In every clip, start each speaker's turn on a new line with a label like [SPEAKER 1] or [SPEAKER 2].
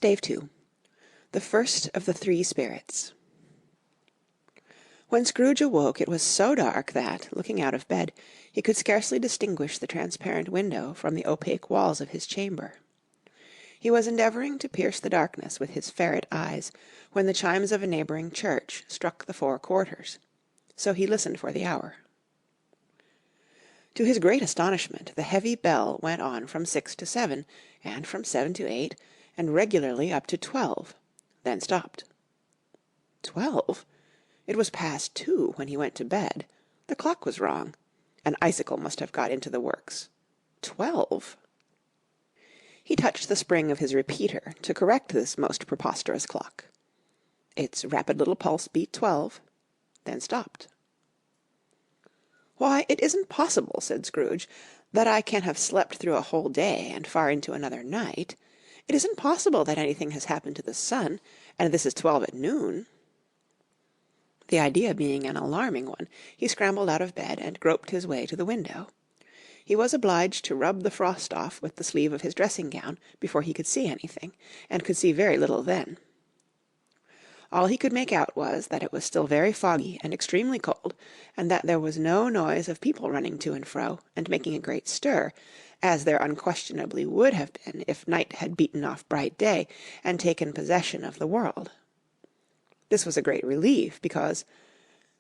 [SPEAKER 1] Stave 2. The First of the Three Spirits. When Scrooge awoke it was so dark that, looking out of bed, he could scarcely distinguish the transparent window from the opaque walls of his chamber. He was endeavouring to pierce the darkness with his ferret eyes, when the chimes of a neighbouring church struck the 4 quarters. So he listened for the hour. To his great astonishment, the heavy bell went on from 6 to 7, and from 7 to 8, and regularly up to 12, then stopped. 12? It was past 2 when he went to bed. The clock was wrong. An icicle must have got into the works. 12? He touched the spring of his repeater to correct this most preposterous clock. Its rapid little pulse beat 12, then stopped. "Why, it isn't possible," said Scrooge, "that I can have slept through a whole day and far into another night. It isn't possible that anything has happened to the sun, and this is 12 at noon." The idea being an alarming one, he scrambled out of bed and groped his way to the window. He was obliged to rub the frost off with the sleeve of his dressing-gown before he could see anything, and could see very little then. All he could make out was that it was still very foggy and extremely cold, and that there was no noise of people running to and fro, and making a great stir, as there unquestionably would have been if night had beaten off bright day, and taken possession of the world. This was a great relief, because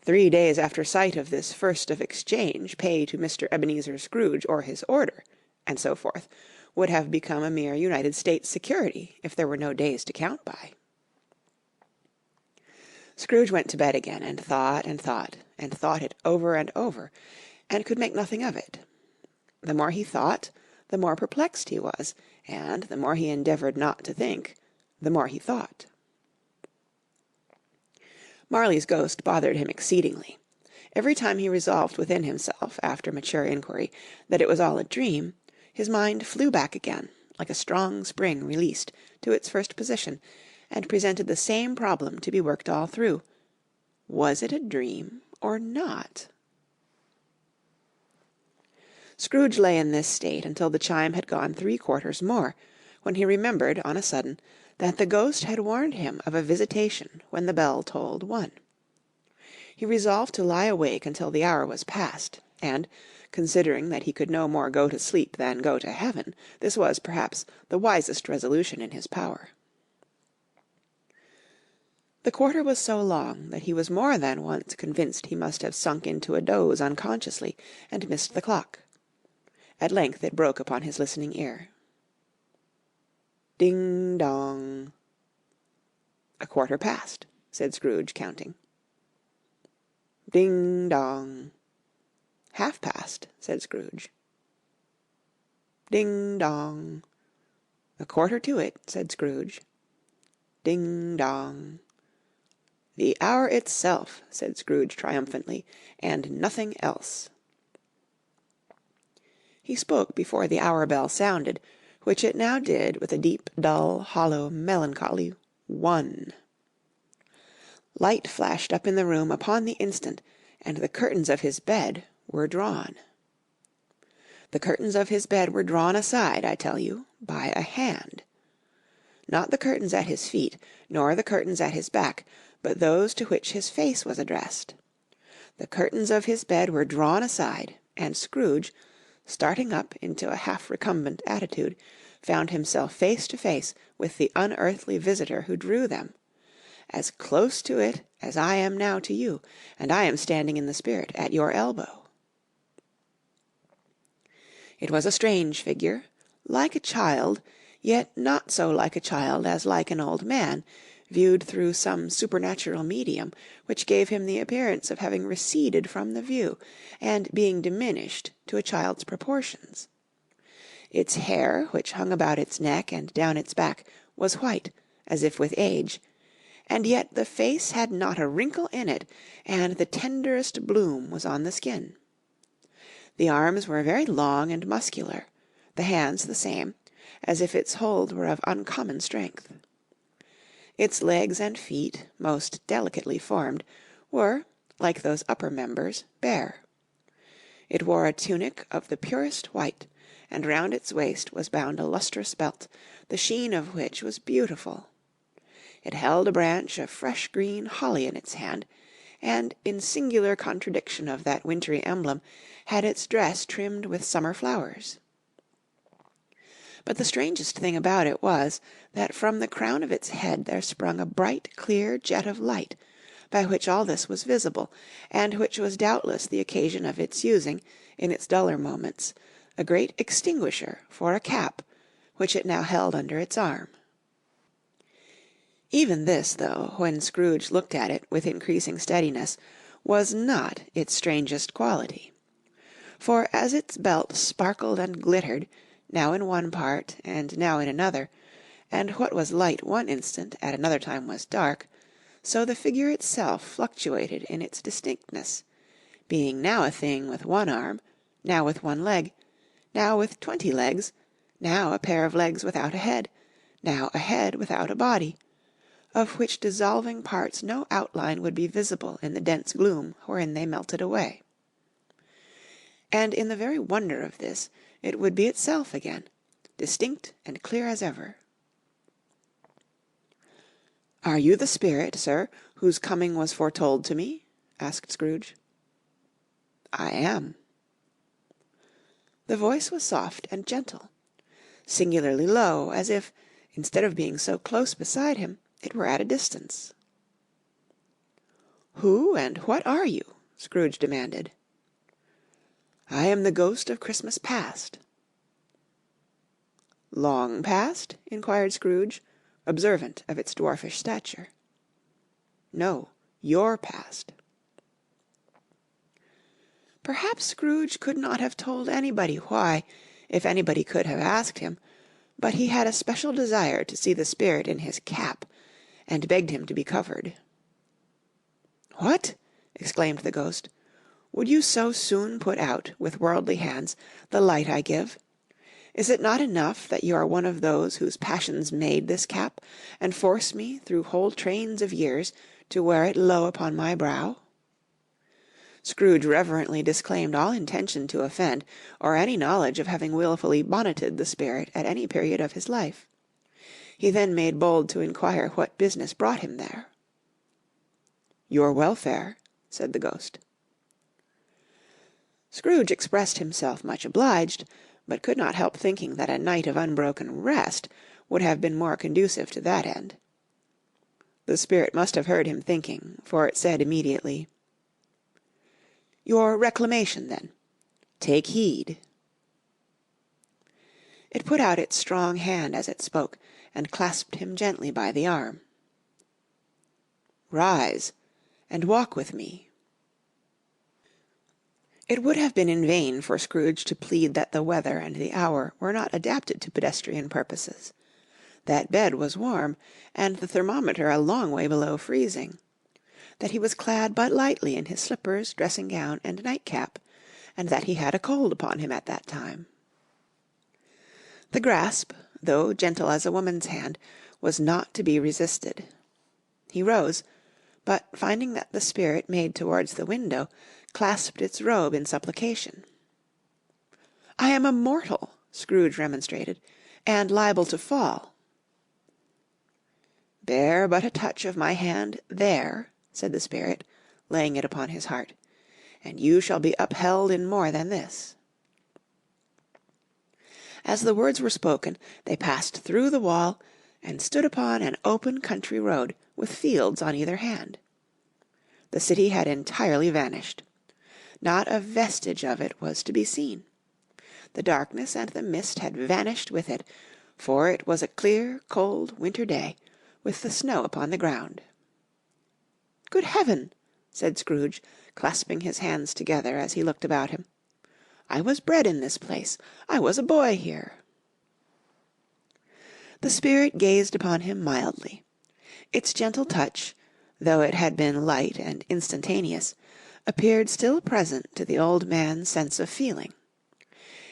[SPEAKER 1] 3 days after sight of this first of exchange, pay to Mr. Ebenezer Scrooge or his order, and so forth, would have become a mere United States security, if there were no days to count by. Scrooge went to bed again, and thought and thought, and thought it over and over, and could make nothing of it. The more he thought, the more perplexed he was, and the more he endeavoured not to think, the more he thought. Marley's ghost bothered him exceedingly. Every time he resolved within himself, after mature inquiry, that it was all a dream, his mind flew back again, like a strong spring released, to its first position, and presented the same problem to be worked all through. Was it a dream or not? Scrooge lay in this state until the chime had gone 3 quarters more, when he remembered, on a sudden, that the ghost had warned him of a visitation when the bell tolled 1. He resolved to lie awake until the hour was past, and, considering that he could no more go to sleep than go to heaven, this was, perhaps, the wisest resolution in his power. The quarter was so long that he was more than once convinced he must have sunk into a doze unconsciously, and missed the clock. At length it broke upon his listening ear. Ding-dong. "A quarter past," said Scrooge, counting. Ding-dong. "Half-past," said Scrooge. Ding-dong. "A quarter to it," said Scrooge. Ding-dong. "The hour itself," said Scrooge triumphantly, "and nothing else." He spoke before the hour bell sounded, which it now did with a deep, dull, hollow, melancholy 1. Light flashed up in the room upon the instant, and the curtains of his bed were drawn. The curtains of his bed were drawn aside, I tell you, by a hand. Not the curtains at his feet, nor the curtains at his back, but those to which his face was addressed. The curtains of his bed were drawn aside, and Scrooge, starting up into a half-recumbent attitude, found himself face to face with the unearthly visitor who drew them, as close to it as I am now to you, and I am standing in the spirit at your elbow. It was a strange figure, like a child, yet not so like a child as like an old man, viewed through some supernatural medium, which gave him the appearance of having receded from the view, and being diminished to a child's proportions. Its hair, which hung about its neck and down its back, was white, as if with age, and yet the face had not a wrinkle in it, and the tenderest bloom was on the skin. The arms were very long and muscular, the hands the same, as if its hold were of uncommon strength. Its legs and feet, most delicately formed, were, like those upper members, bare. It wore a tunic of the purest white, and round its waist was bound a lustrous belt, the sheen of which was beautiful. It held a branch of fresh green holly in its hand, and, in singular contradiction of that wintry emblem, had its dress trimmed with summer flowers. But the strangest thing about it was, that from the crown of its head there sprung a bright, clear jet of light, by which all this was visible, and which was doubtless the occasion of its using, in its duller moments, a great extinguisher for a cap, which it now held under its arm. Even this, though, when Scrooge looked at it with increasing steadiness, was not its strangest quality. For as its belt sparkled and glittered, now in one part and now in another, and what was light one instant at another time was dark, so the figure itself fluctuated in its distinctness, being now a thing with one arm, now with one leg, now with 20 legs, now a pair of legs without a head, now a head without a body, of which dissolving parts no outline would be visible in the dense gloom wherein they melted away. And in the very wonder of this, it would be itself again, distinct and clear as ever. "Are you the spirit, sir, whose coming was foretold to me?" asked Scrooge. "I am." The voice was soft and gentle, singularly low, as if, instead of being so close beside him, it were at a distance. "Who and what are you?" Scrooge demanded. "I am the ghost of Christmas past." "Long past?" inquired Scrooge, observant of its dwarfish stature. "No, your past." Perhaps Scrooge could not have told anybody why, if anybody could have asked him, but he had a special desire to see the spirit in his cap, and begged him to be covered. "What!" exclaimed the ghost. "Would you so soon put out, with worldly hands, the light I give? Is it not enough that you are one of those whose passions made this cap, and force me, through whole trains of years, to wear it low upon my brow?" Scrooge reverently disclaimed all intention to offend, or any knowledge of having wilfully bonneted the spirit at any period of his life. He then made bold to inquire what business brought him there. "Your welfare," said the ghost. Scrooge expressed himself much obliged, but could not help thinking that a night of unbroken rest would have been more conducive to that end. The spirit must have heard him thinking, for it said immediately, "Your reclamation, then. Take heed." It put out its strong hand as it spoke, and clasped him gently by the arm. "Rise, and walk with me." It would have been in vain for Scrooge to plead that the weather and the hour were not adapted to pedestrian purposes. That bed was warm, and the thermometer a long way below freezing; that he was clad but lightly in his slippers, dressing-gown, and nightcap, and that he had a cold upon him at that time. The grasp, though gentle as a woman's hand, was not to be resisted. He rose, but finding that the spirit made towards the window, clasped its robe in supplication. "I am a mortal," Scrooge remonstrated, "and liable to fall." "Bear but a touch of my hand there," said the spirit, laying it upon his heart, "and you shall be upheld in more than this." As the words were spoken, they passed through the wall, and stood upon an open country road, with fields on either hand. The city had entirely vanished. Not a vestige of it was to be seen. The darkness and the mist had vanished with it, for it was a clear, cold, winter day, with the snow upon the ground. "Good heaven!" said Scrooge, clasping his hands together as he looked about him. "I was bred in this place. I was a boy here." The spirit gazed upon him mildly. Its gentle touch, though it had been light and instantaneous, appeared still present to the old man's sense of feeling.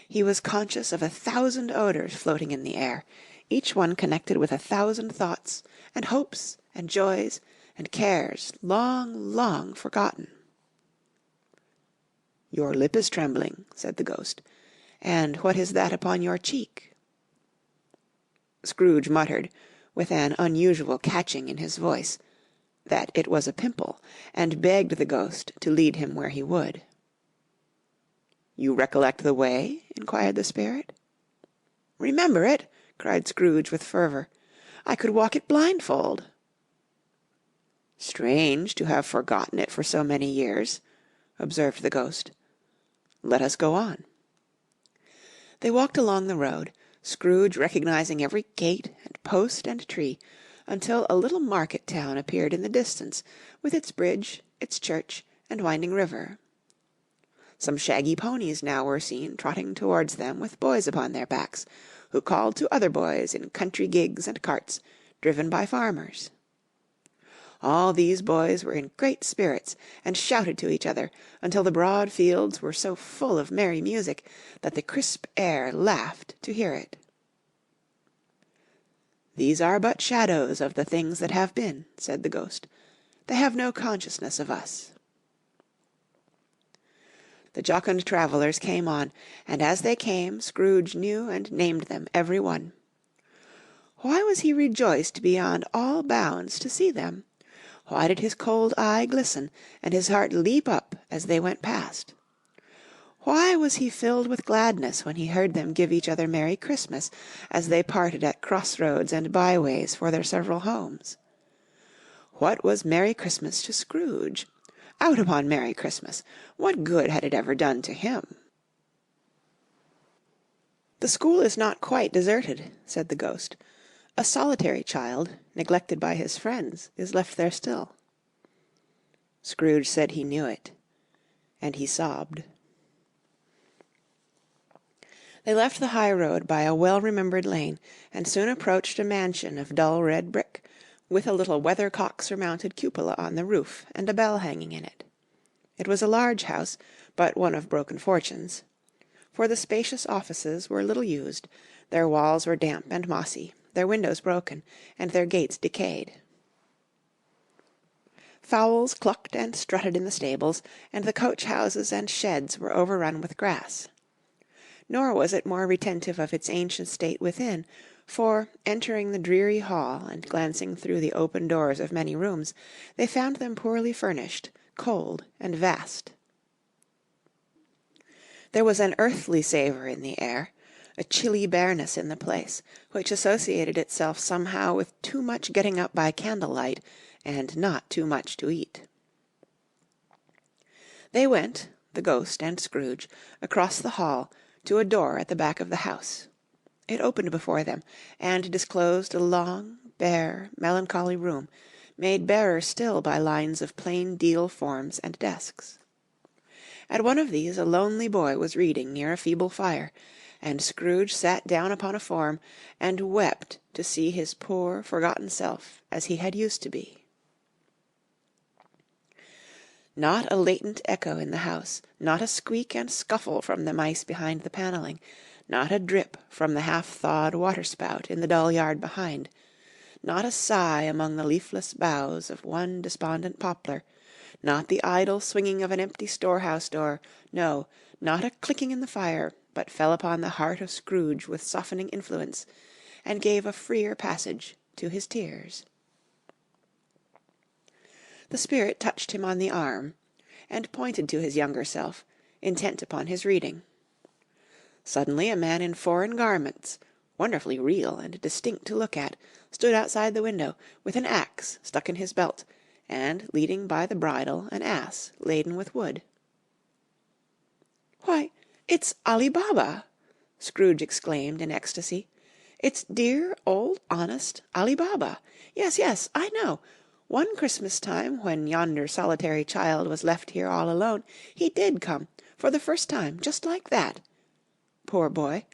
[SPEAKER 1] He was conscious of 1,000 odours floating in the air, each one connected with 1,000 thoughts, and hopes, and joys, and cares long, long forgotten. "Your lip is trembling," said the ghost, And what is that upon your cheek?" Scrooge muttered, with an unusual catching in his voice, that it was a pimple, and begged the ghost to lead him where he would. "You recollect the way?" inquired the spirit. "Remember it!" cried Scrooge with fervour. "I could walk it blindfold." "Strange to have forgotten it for so many years," observed the ghost. "Let us go on." They walked along the road, Scrooge recognizing every gate and post and tree, until a little market town appeared in the distance, with its bridge, its church, and winding river. Some shaggy ponies now were seen trotting towards them with boys upon their backs, who called to other boys in country gigs and carts, driven by farmers. All these boys were in great spirits, and shouted to each other, until the broad fields were so full of merry music that the crisp air laughed to hear it. "These are but shadows of the things that have been," said the ghost. "They have no consciousness of us." The jocund travellers came on, and as they came Scrooge knew and named them every one. Why was he rejoiced beyond all bounds to see them? Why did his cold eye glisten, and his heart leap up as they went past? Why was he filled with gladness when he heard them give each other Merry Christmas, as they parted at cross-roads and byways for their several homes? What was Merry Christmas to Scrooge? Out upon Merry Christmas! What good had it ever done to him? "The school is not quite deserted," said the ghost. "A solitary child, neglected by his friends, is left there still." Scrooge said he knew it, and he sobbed. They left the high road by a well-remembered lane, and soon approached a mansion of dull red brick, with a little weathercock-surmounted cupola on the roof, and a bell hanging in it. It was a large house, but one of broken fortunes, for the spacious offices were little used, their walls were damp and mossy, their windows broken, and their gates decayed. Fowls clucked and strutted in the stables, and the coach-houses and sheds were overrun with grass. Nor was it more retentive of its ancient state within, for, entering the dreary hall and glancing through the open doors of many rooms, they found them poorly furnished, cold, and vast. There was an earthly savour in the air, a chilly bareness in the place, which associated itself somehow with too much getting up by candlelight, and not too much to eat. They went, the ghost and Scrooge, across the hall, to a door at the back of the house. It opened before them, and disclosed a long, bare, melancholy room, made barer still by lines of plain deal forms and desks. At one of these a lonely boy was reading near a feeble fire, and Scrooge sat down upon a form, and wept to see his poor, forgotten self as he had used to be. Not a latent echo in the house, not a squeak and scuffle from the mice behind the panelling, not a drip from the half-thawed water-spout in the dull yard behind, not a sigh among the leafless boughs of one despondent poplar, not the idle swinging of an empty storehouse door, no, not a clicking in the fire, but fell upon the heart of Scrooge with softening influence, and gave a freer passage to his tears. The spirit touched him on the arm, and pointed to his younger self, intent upon his reading. Suddenly a man in foreign garments, wonderfully real and distinct to look at, stood outside the window, with an axe stuck in his belt, and leading by the bridle an ass laden with wood. "Why, it's Ali Baba!" Scrooge exclaimed in ecstasy. "It's dear, old, honest Ali Baba! Yes, yes, I know. One Christmas time, when yonder solitary child was left here all alone, he did come, for the first time, just like that. Poor boy!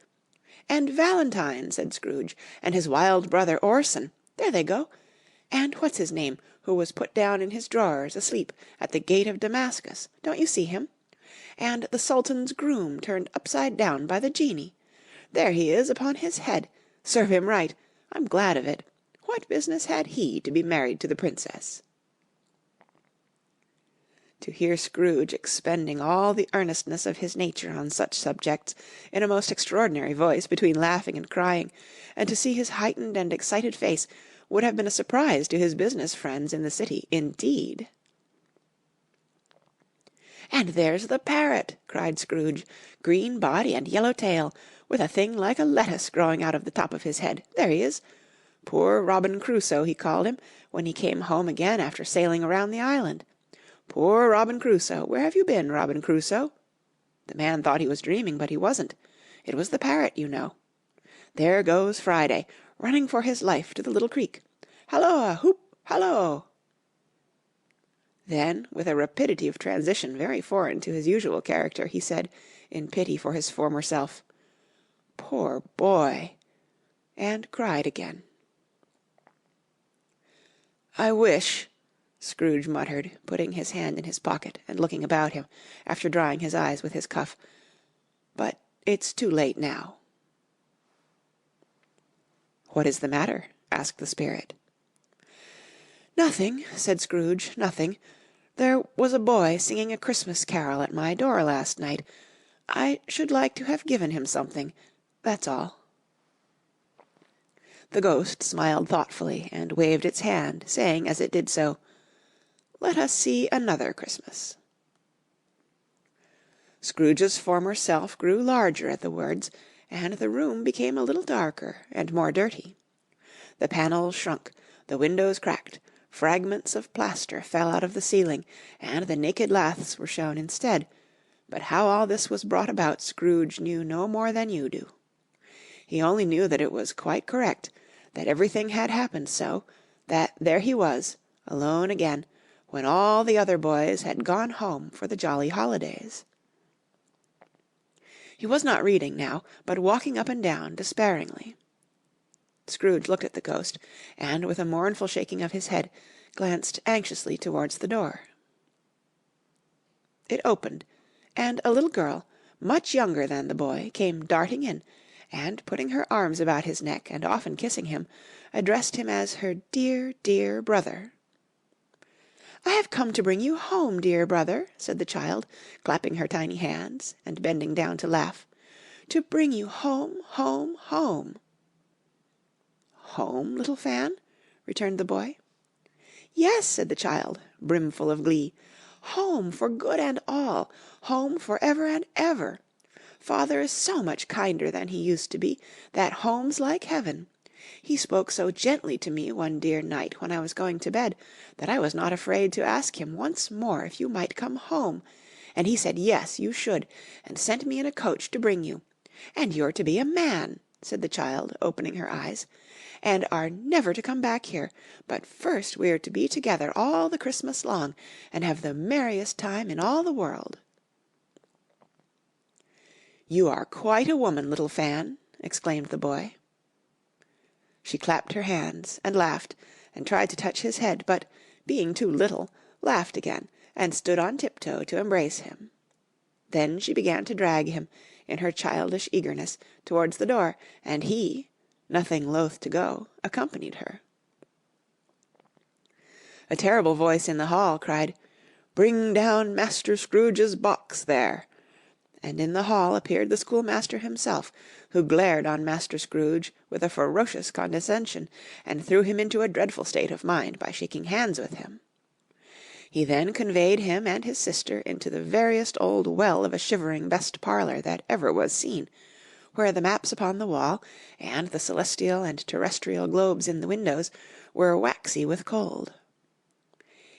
[SPEAKER 1] And Valentine," said Scrooge, "and his wild brother Orson, there they go. And what's his name, who was put down in his drawers, asleep, at the gate of Damascus, don't you see him? And the Sultan's groom turned upside down by the genie. There he is upon his head. Serve him right. I'm glad of it. What business had he to be married to the princess?" To hear Scrooge expending all the earnestness of his nature on such subjects, in a most extraordinary voice, between laughing and crying, and to see his heightened and excited face, would have been a surprise to his business friends in the city, indeed. "And there's the parrot!" cried Scrooge. "Green body and yellow tail, with a thing like a lettuce growing out of the top of his head. There he is. Poor Robin Crusoe, he called him, when he came home again after sailing around the island. Poor Robin Crusoe, where have you been, Robin Crusoe?" The man thought he was dreaming, but he wasn't. It was the parrot, you know. There goes Friday, running for his life to the little creek. Halloa! Hoop! Hallo! Then, with a rapidity of transition very foreign to his usual character, he said, in pity for his former self, "Poor boy!" and cried again. "I wish," Scrooge muttered, putting his hand in his pocket and looking about him, after drying his eyes with his cuff, "but it's too late now." "What is the matter?" asked the spirit. "Nothing," said Scrooge, "nothing. There was a boy singing a Christmas carol at my door last night. I should like to have given him something, that's all." The ghost smiled thoughtfully and waved its hand, saying as it did so, "Let us see another Christmas." Scrooge's former self grew larger at the words, and the room became a little darker and more dirty. The panels shrunk, the windows cracked, fragments of plaster fell out of the ceiling, and the naked laths were shown instead, but how all this was brought about Scrooge knew no more than you do. He only knew that it was quite correct, that everything had happened so, that there he was, alone again, when all the other boys had gone home for the jolly holidays. He was not reading now, but walking up and down despairingly. Scrooge looked at the ghost, and, with a mournful shaking of his head, glanced anxiously towards the door. It opened, and a little girl, much younger than the boy, came darting in, and, putting her arms about his neck and often kissing him, addressed him as her dear, dear brother. "I have come to bring you home, dear brother," said the child, clapping her tiny hands, and bending down to laugh. "To bring you home, home, home." "Home, little Fan?" returned the boy. "Yes," said the child, brimful of glee. "Home for good and all, home for ever and ever. Father is so much kinder than he used to be, that home's like heaven. He spoke so gently to me one dear night when I was going to bed, that I was not afraid to ask him once more if you might come home, and he said yes, you should, and sent me in a coach to bring you. And you're to be a man," said the child, opening her eyes, "and are never to come back here, but first we're to be together all the Christmas long, and have the merriest time in all the world." "You are quite a woman, little Fan," exclaimed the boy. She clapped her hands, and laughed, and tried to touch his head, but, being too little, laughed again, and stood on tiptoe to embrace him. Then she began to drag him, in her childish eagerness, towards the door, and he, nothing loath to go, accompanied her. A terrible voice in the hall cried, "Bring down Master Scrooge's box there!" and in the hall appeared the schoolmaster himself, who glared on Master Scrooge with a ferocious condescension, and threw him into a dreadful state of mind by shaking hands with him. He then conveyed him and his sister into the veriest old well of a shivering best parlour that ever was seen, where the maps upon the wall, and the celestial and terrestrial globes in the windows, were waxy with cold.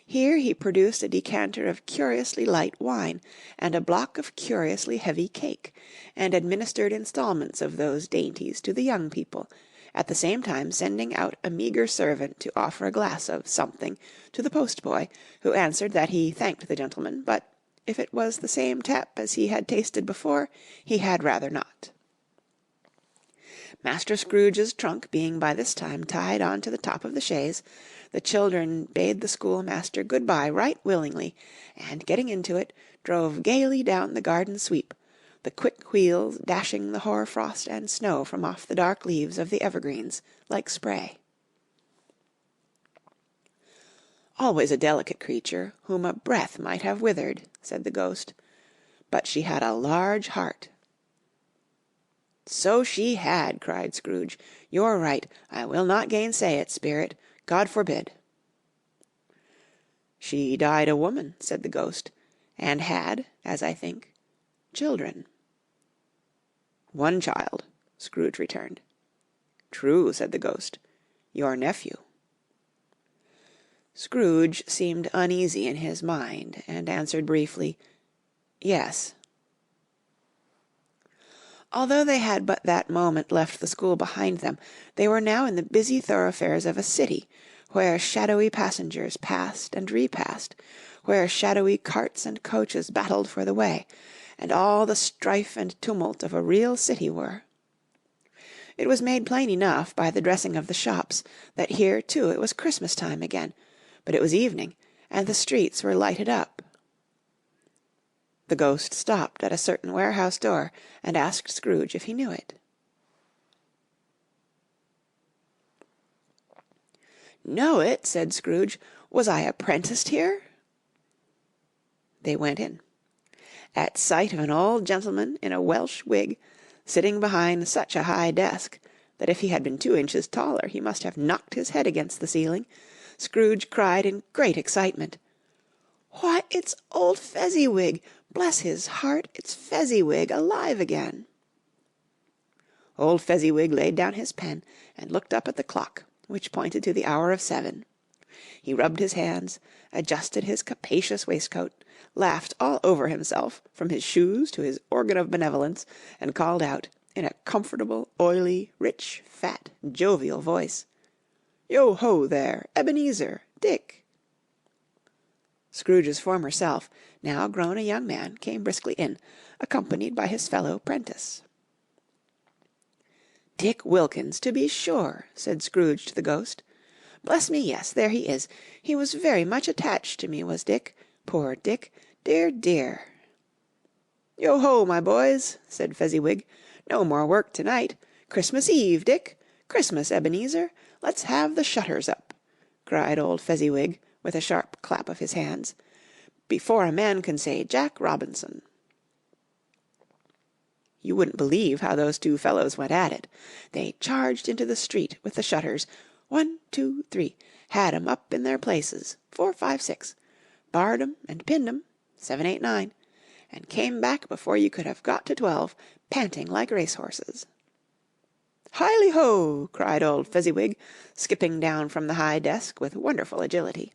[SPEAKER 1] Here he produced a decanter of curiously light wine, and a block of curiously heavy cake, and administered instalments of those dainties to the young people, at the same time sending out a meagre servant to offer a glass of something to the post-boy, who answered that he thanked the gentleman, but if it was the same tap as he had tasted before, he had rather not. Master Scrooge's trunk being by this time tied on to the top of the chaise, the children bade the schoolmaster good-bye right willingly, and, getting into it, drove gaily down the garden sweep, the quick wheels dashing the hoar-frost and snow from off the dark leaves of the evergreens like spray. Always a delicate creature, whom a breath might have withered, said the ghost. But she had a large heart. So she had, cried Scrooge. You're right. I will not gainsay it, spirit. God forbid. She died a woman, said the ghost, and had, as I think, children. One child, Scrooge returned. True, said the ghost. Your nephew. Scrooge seemed uneasy in his mind, and answered briefly, Yes. Although they had but that moment left the school behind them, they were now in the busy thoroughfares of a city, where shadowy passengers passed and repassed, where shadowy carts and coaches battled for the way, and all the strife and tumult of a real city were. It was made plain enough by the dressing of the shops that here, too, it was Christmas time again, but it was evening, and the streets were lighted up. The ghost stopped at a certain warehouse door and asked Scrooge if he knew it. Know it, said Scrooge. Was I apprenticed here? They went in. At sight of an old gentleman in a Welsh wig, sitting behind such a high desk that if he had been 2 inches taller he must have knocked his head against the ceiling, Scrooge cried in great excitement, Why, it's old Fezziwig! Bless his heart, it's Fezziwig alive again. Old Fezziwig laid down his pen and looked up at the clock, which pointed to the hour of 7. He rubbed his hands, adjusted his capacious waistcoat, laughed all over himself, from his shoes to his organ of benevolence, and called out, in a comfortable, oily, rich, fat, jovial voice, Yo-ho there, Ebenezer, Dick. Scrooge's former self, now grown a young man, came briskly in, accompanied by his fellow prentice. Dick Wilkins, to be sure, said Scrooge to the ghost. Bless me, yes, there he is. He was very much attached to me, was Dick. Poor Dick, dear, dear. Yo-ho, my boys, said Fezziwig. No more work to-night. Christmas Eve, Dick. Christmas, Ebenezer. Let's have the shutters up, cried old Fezziwig, with a sharp clap of his hands, before a man can say Jack Robinson. You wouldn't believe how those 2 fellows went at it. They charged into the street with the shutters, 1, 2, 3, had 'em up in their places, 4, 5, 6, barred 'em and pinned 'em, 7, 8, 9, and came back before you could have got to 12, panting like racehorses. Hi-li-ho! cried old Fezziwig, skipping down from the high desk with wonderful agility.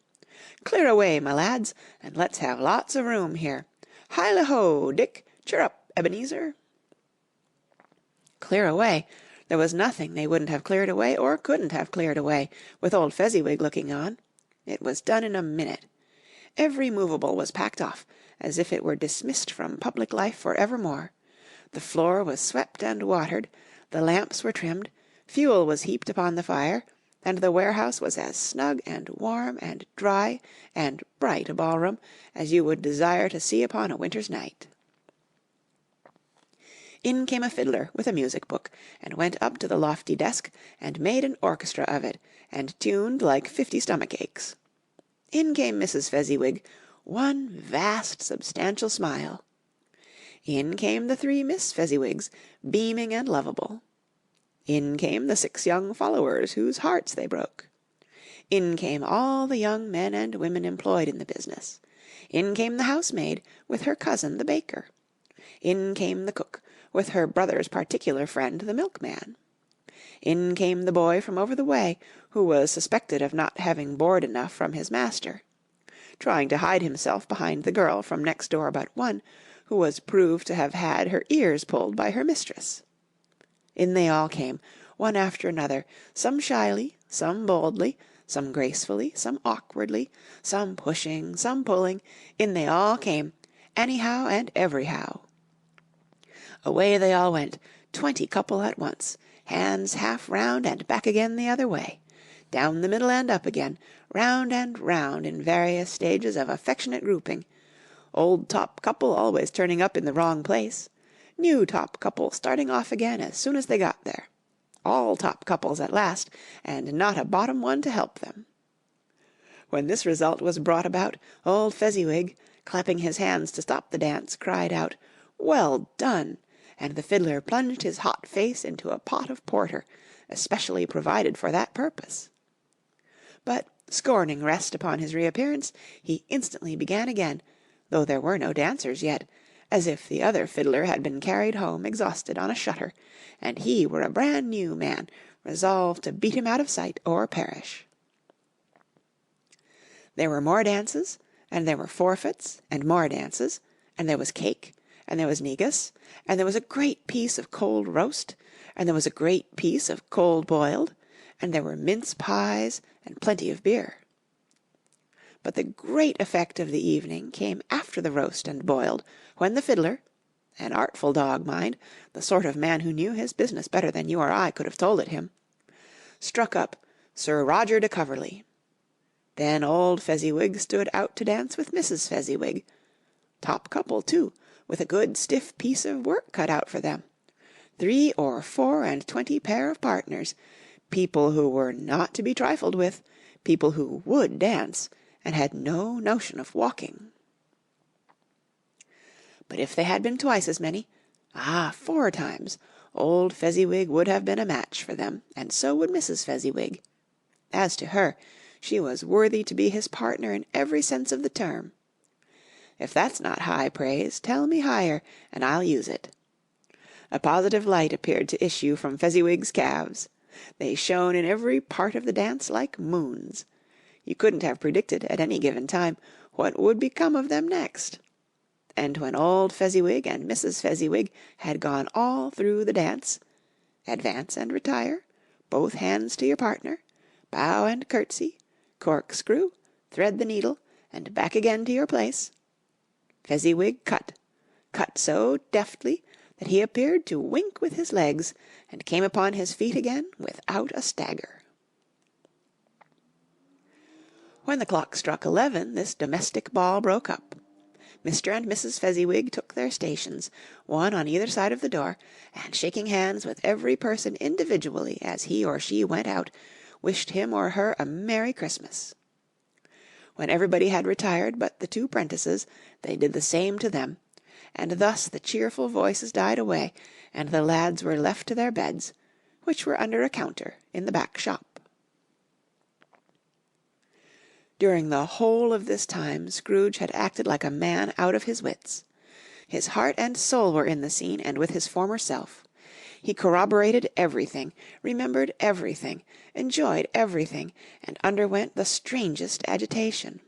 [SPEAKER 1] Clear away, my lads, and let's have lots of room here. Hi-li-ho, Dick! Cheer up, Ebenezer! Clear away! There was nothing they wouldn't have cleared away or couldn't have cleared away, with old Fezziwig looking on. It was done in a minute. Every movable was packed off, as if it were dismissed from public life for evermore. The floor was swept and watered, the lamps were trimmed, fuel was heaped upon the fire, and the warehouse was as snug and warm and dry and bright a ballroom as you would desire to see upon a winter's night. In came a fiddler with a music-book, and went up to the lofty desk, and made an orchestra of it, and tuned like 50 stomach-aches. In came Mrs. Fezziwig, one vast substantial smile. In came the 3 Miss Fezziwigs, beaming and lovable. In came the 6 young followers whose hearts they broke. In came all the young men and women employed in the business. In came the housemaid, with her cousin the baker. In came the cook, with her brother's particular friend the milkman. In came the boy from over the way, who was suspected of not having board enough from his master, trying to hide himself behind the girl from next door but one, who was proved to have had her ears pulled by her mistress. In they all came, one after another, some shyly, some boldly, some gracefully, some awkwardly, some pushing, some pulling, in they all came, anyhow and everyhow. Away they all went, 20 couple at once, hands half round and back again the other way, down the middle and up again, round and round in various stages of affectionate grouping, old top couple always turning up in the wrong place, new top couple starting off again as soon as they got there, all top couples at last, and not a bottom one to help them. When this result was brought about, old Fezziwig, clapping his hands to stop the dance, cried out, "Well done!" and the fiddler plunged his hot face into a pot of porter, especially provided for that purpose. But, scorning rest upon his reappearance, he instantly began again, though there were no dancers yet, as if the other fiddler had been carried home exhausted on a shutter, and he were a brand new man, resolved to beat him out of sight or perish. There were more dances, and there were forfeits, and more dances, and there was cake, and there was negus, and there was a great piece of cold roast, and there was a great piece of cold boiled, and there were mince pies, and plenty of beer. But the great effect of the evening came after the roast and boiled, when the fiddler, an artful dog, mind, the sort of man who knew his business better than you or I could have told it him, struck up Sir Roger de Coverley. Then old Fezziwig stood out to dance with Mrs. Fezziwig. Top couple, too, with a good stiff piece of work cut out for them. 3 or 4 and 20 pair of partners, people who were not to be trifled with, people who would dance, and had no notion of walking. But if they had been twice as many, 4 times, old Fezziwig would have been a match for them, and so would Mrs. Fezziwig. As to her, she was worthy to be his partner in every sense of the term. If that's not high praise, tell me higher, and I'll use it. A positive light appeared to issue from Fezziwig's calves. They shone in every part of the dance like moons. You couldn't have predicted, at any given time, what would become of them next. And when old Fezziwig and Mrs. Fezziwig had gone all through the dance, advance and retire, both hands to your partner, bow and curtsy, corkscrew, thread the needle, and back again to your place, Fezziwig cut so deftly that he appeared to wink with his legs, and came upon his feet again without a stagger. When the clock struck 11, this domestic ball broke up. Mr. and Mrs. Fezziwig took their stations, one on either side of the door, and shaking hands with every person individually as he or she went out, wished him or her a Merry Christmas. When everybody had retired but the 2 prentices, they did the same to them, and thus the cheerful voices died away, and the lads were left to their beds, which were under a counter in the back shop. During the whole of this time Scrooge had acted like a man out of his wits. His heart and soul were in the scene, and with his former self. He corroborated everything, remembered everything, enjoyed everything, and underwent the strangest agitation.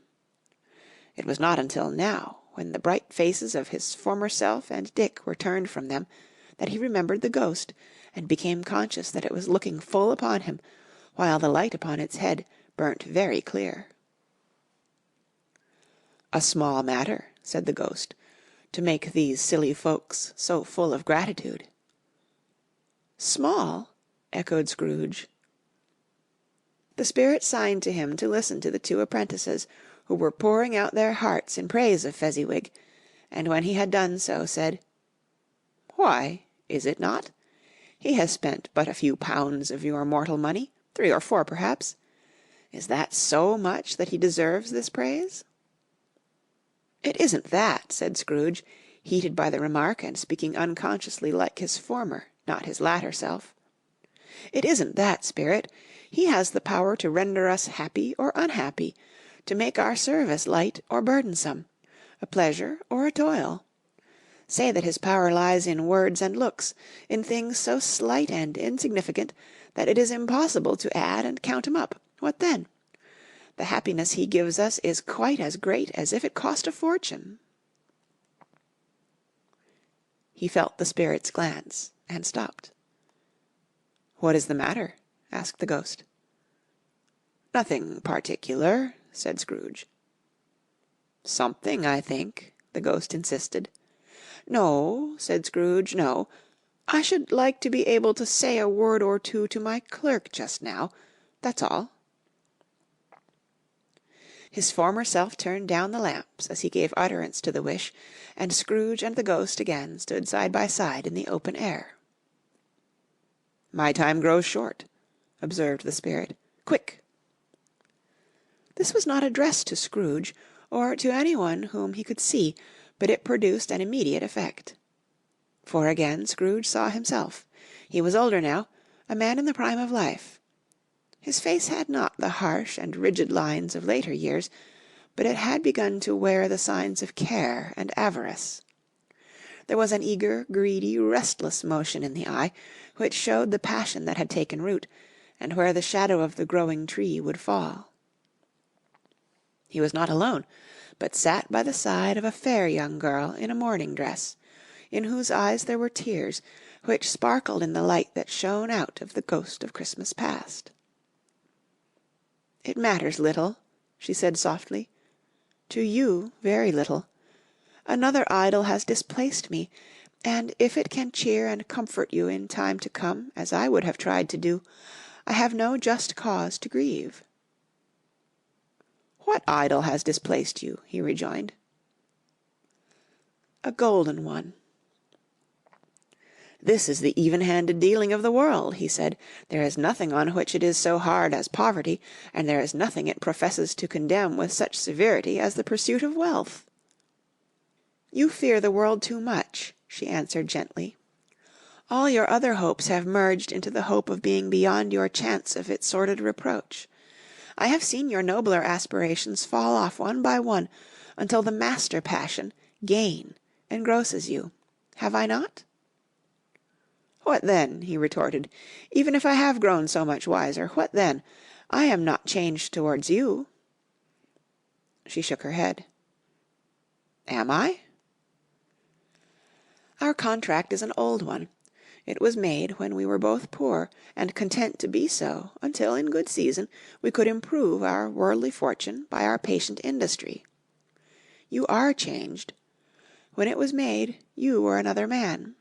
[SPEAKER 1] It was not until now, when the bright faces of his former self and Dick were turned from them, that he remembered the ghost, and became conscious that it was looking full upon him, while the light upon its head burnt very clear. "A small matter," said the ghost, "to make these silly folks so full of gratitude." "Small?" echoed Scrooge. The spirit signed to him to listen to the 2 apprentices, who were pouring out their hearts in praise of Fezziwig, and when he had done so, said, "Why, is it not? He has spent but a few pounds of your mortal money, 3 or 4 perhaps. Is that so much that he deserves this praise?" "It isn't that," said Scrooge, heated by the remark, and speaking unconsciously like his former, not his latter self. "It isn't that, spirit. He has the power to render us happy or unhappy, to make our service light or burdensome, a pleasure or a toil. Say that his power lies in words and looks, in things so slight and insignificant that it is impossible to add and count 'em up. What then? The happiness he gives us is quite as great as if it cost a fortune." He felt the spirit's glance, and stopped. "What is the matter?" asked the ghost. "Nothing particular," said Scrooge. "Something, I think," the ghost insisted. "No," said Scrooge, "no. I should like to be able to say a word or 2 to my clerk just now. That's all." His former self turned down the lamps as he gave utterance to the wish, and Scrooge and the ghost again stood side by side in the open air. "My time grows short," observed the spirit. "Quick!" This was not addressed to Scrooge, or to anyone whom he could see, but it produced an immediate effect. For again Scrooge saw himself. He was older now, a man in the prime of life. His face had not the harsh and rigid lines of later years, but it had begun to wear the signs of care and avarice. There was an eager, greedy, restless motion in the eye, which showed the passion that had taken root, and where the shadow of the growing tree would fall. He was not alone, but sat by the side of a fair young girl in a mourning dress, in whose eyes there were tears, which sparkled in the light that shone out of the ghost of Christmas past. "It matters little," she said softly. "To you, very little. Another idol has displaced me, and if it can cheer and comfort you in time to come, as I would have tried to do, I have no just cause to grieve." "What idol has displaced you?" he rejoined. "A golden one." "This is the even-handed dealing of the world," he said. "There is nothing on which it is so hard as poverty, and there is nothing it professes to condemn with such severity as the pursuit of wealth." "You fear the world too much," she answered gently. "All your other hopes have merged into the hope of being beyond your chance of its sordid reproach. I have seen your nobler aspirations fall off one by one until the master passion, gain, engrosses you. Have I not?" "What then?" he retorted. "Even if I have grown so much wiser, what then? I am not changed towards you." She shook her head. "Am I?" "Our contract is an old one. It was made when we were both poor, and content to be so, until in good season we could improve our worldly fortune by our patient industry. You are changed. When it was made, you were another man."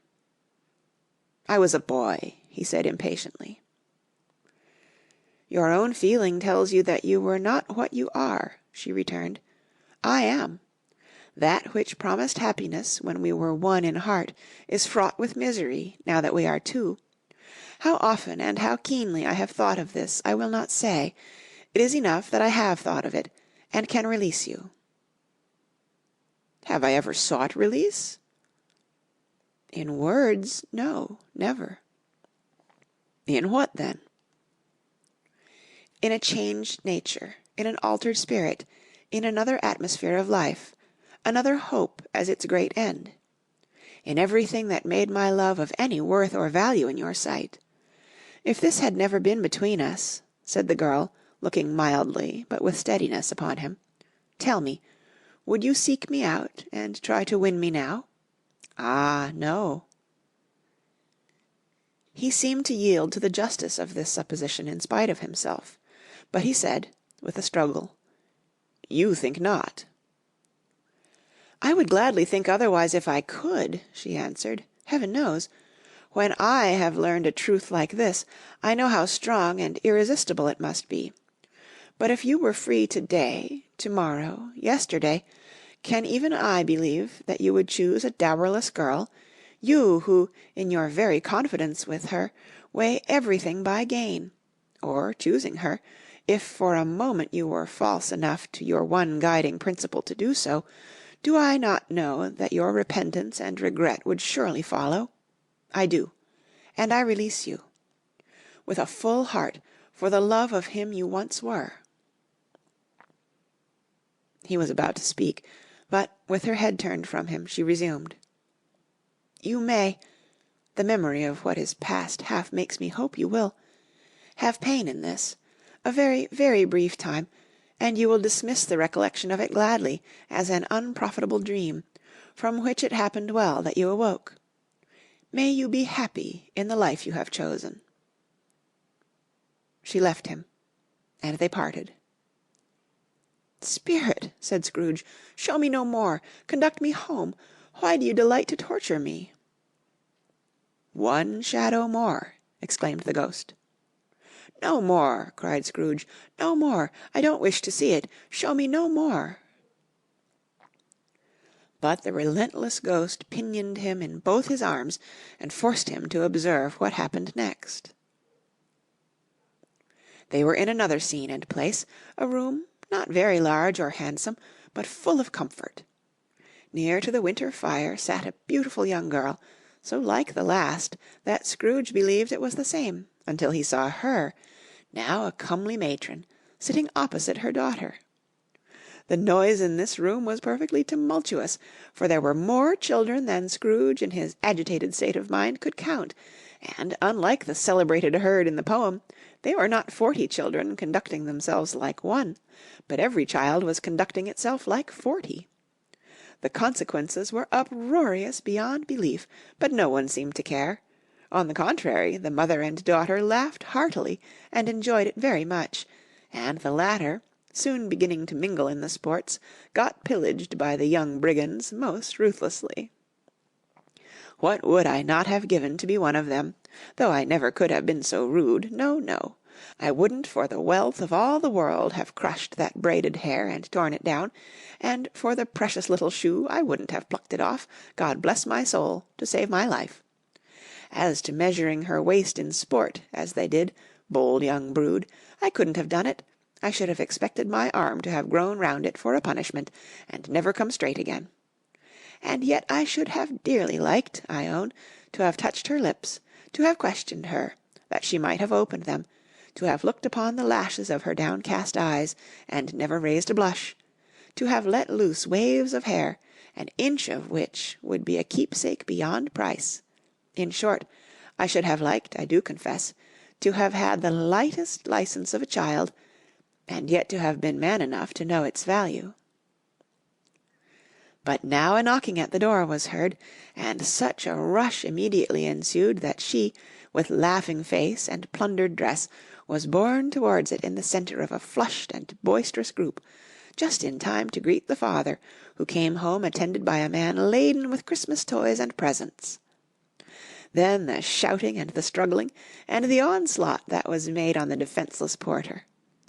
[SPEAKER 1] "I was a boy," he said impatiently. "Your own feeling tells you that you were not what you are," she returned. "I am. That which promised happiness when we were one in heart is fraught with misery now that we are two. How often and how keenly I have thought of this I will not say. It is enough that I have thought of it, and can release you." "Have I ever sought release?" "In words, no, never." "In what, then?" "In a changed nature, in an altered spirit, in another atmosphere of life, another hope as its great end. In everything that made my love of any worth or value in your sight. If this had never been between us," said the girl, looking mildly but with steadiness upon him, "tell me, would you seek me out and try to win me now? Ah, no." He seemed to yield to the justice of this supposition in spite of himself, but he said, with a struggle, "You think not." "I would gladly think otherwise if I could," she answered. "Heaven knows. When I have learned a truth like this, I know how strong and irresistible it must be. But if you were free to-day, to-morrow, yesterday, can even I believe that you would choose a dowerless girl, you who, in your very confidence with her, weigh everything by gain? Or, choosing her, if for a moment you were false enough to your one guiding principle to do so, do I not know that your repentance and regret would surely follow? I do, and I release you. With a full heart, for the love of him you once were." He was about to speak, but, with her head turned from him, she resumed. "You may, the memory of what is past half makes me hope you will, have pain in this, a very, very brief time, and you will dismiss the recollection of it gladly, as an unprofitable dream, from which it happened well that you awoke. May you be happy in the life you have chosen." She left him, and they parted. "Spirit," said Scrooge, "show me no more. Conduct me home. Why do you delight to torture me?" "One shadow more," exclaimed the ghost. "No more," cried Scrooge. "No more. I don't wish to see it. Show me no more." But the relentless ghost pinioned him in both his arms, and forced him to observe what happened next. They were in another scene and place, a room not very large or handsome, but full of comfort. Near to the winter fire sat a beautiful young girl, so like the last that Scrooge believed it was the same, until he saw her, now a comely matron, sitting opposite her daughter. The noise in this room was perfectly tumultuous, for there were more children than Scrooge in his agitated state of mind could count, and, unlike the celebrated herd in the poem, they were not 40 children conducting themselves like one, but every child was conducting itself like 40. The consequences were uproarious beyond belief, but no one seemed to care. On the contrary, the mother and daughter laughed heartily and enjoyed it very much, and the latter, soon beginning to mingle in the sports, got pillaged by the young brigands most ruthlessly. What would I not have given to be one of them, though I never could have been so rude, no, no. I wouldn't for the wealth of all the world have crushed that braided hair and torn it down, and for the precious little shoe I wouldn't have plucked it off, God bless my soul, to save my life. As to measuring her waist in sport, as they did, bold young brood, I couldn't have done it. I should have expected my arm to have grown round it for a punishment, and never come straight again. And yet I should have dearly liked, I own, to have touched her lips, to have questioned her, that she might have opened them, to have looked upon the lashes of her downcast eyes, and never raised a blush, to have let loose waves of hair, an inch of which would be a keepsake beyond price. In short, I should have liked, I do confess, to have had the lightest license of a child, and yet to have been man enough to know its value. But now a knocking at the door was heard, and such a rush immediately ensued that she, with laughing face and plundered dress, was borne towards it in the centre of a flushed and boisterous group, just in time to greet the father, who came home attended by a man laden with Christmas toys and presents. Then the shouting and the struggling, and the onslaught that was made on the defenceless porter.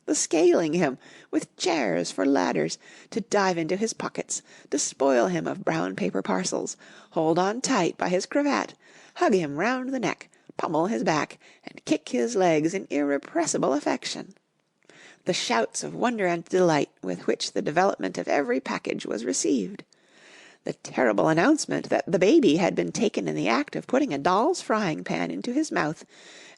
[SPEAKER 1] The scaling him, with chairs for ladders, to dive into his pockets, despoil him of brown paper parcels, hold on tight by his cravat, hug him round the neck, pummel his back, and kick his legs in irrepressible affection. The shouts of wonder and delight with which the development of every package was received. The terrible announcement that the baby had been taken in the act of putting a doll's frying-pan into his mouth,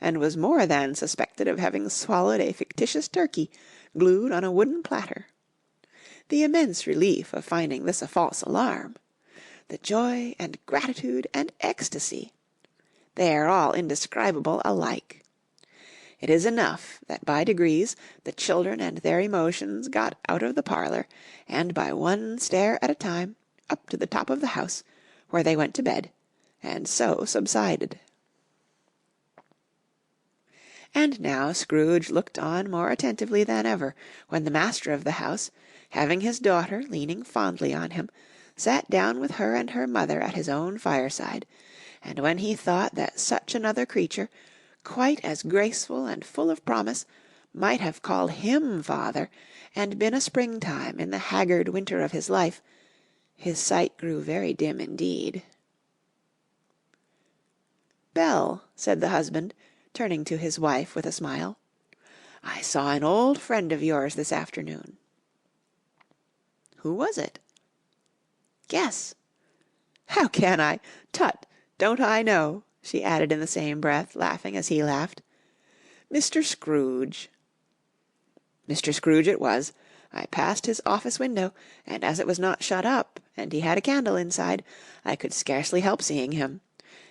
[SPEAKER 1] and was more than suspected of having swallowed a fictitious turkey, glued on a wooden platter. The immense relief of finding this a false alarm. The joy and gratitude and ecstasy. They are all indescribable alike. It is enough that by degrees the children and their emotions got out of the parlour, and by one stair at a time, up to the top of the house, where they went to bed, and so subsided. And now Scrooge looked on more attentively than ever, when the master of the house, having his daughter leaning fondly on him, sat down with her and her mother at his own fireside, and when he thought that such another creature, quite as graceful and full of promise, might have called him father, and been a springtime in the haggard winter of his life, his sight grew very dim indeed. "Belle," said the husband, turning to his wife with a smile, "I saw an old friend of yours this afternoon." "Who was it?" "Guess." "How can I? Tut, don't I know?" she added in the same breath, laughing as he laughed. "Mr. Scrooge." Mr. Scrooge it was. I passed his office window, and as it was not shut up, and he had a candle inside, I could scarcely help seeing him.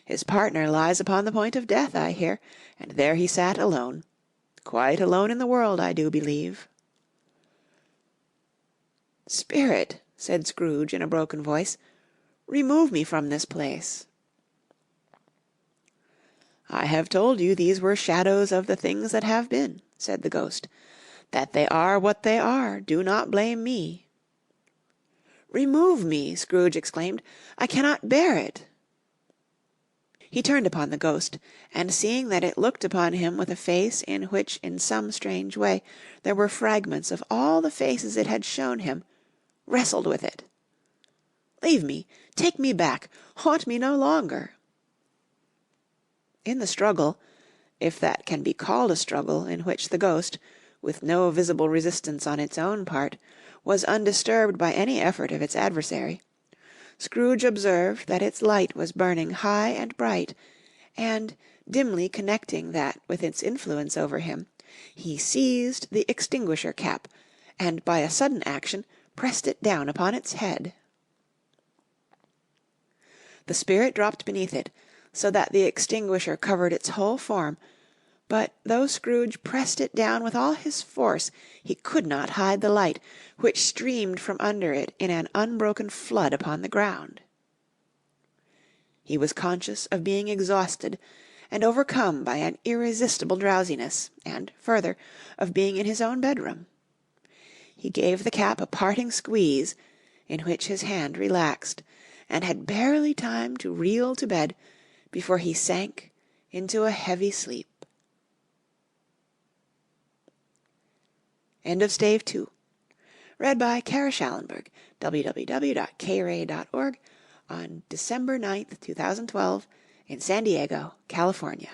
[SPEAKER 1] His partner lies upon the point of death, I hear, and there he sat alone. Quite alone in the world, I do believe. "Spirit," said Scrooge in a broken voice, "remove me from this place." "I have told you these were shadows of the things that have been," said the ghost. "That they are what they are, do not blame me." "Remove me!" Scrooge exclaimed. "I cannot bear it." He turned upon the ghost, and seeing that it looked upon him with a face in which in some strange way there were fragments of all the faces it had shown him, wrestled with it. "Leave me! Take me back! Haunt me no longer!" In the struggle, if that can be called a struggle in which the ghost, with no visible resistance on its own part, was undisturbed by any effort of its adversary, Scrooge observed that its light was burning high and bright, and, dimly connecting that with its influence over him, he seized the extinguisher cap, and by a sudden action pressed it down upon its head. The spirit dropped beneath it, so that the extinguisher covered its whole form, but though Scrooge pressed it down with all his force, he could not hide the light, which streamed from under it in an unbroken flood upon the ground. He was conscious of being exhausted, and overcome by an irresistible drowsiness, and, further, of being in his own bedroom. He gave the cap a parting squeeze, in which his hand relaxed, and had barely time to reel to bed before he sank into a heavy sleep. End of Stave 2. Read by Kara Schallenberg, www.kray.org, on December 9th, 2012, in San Diego, California.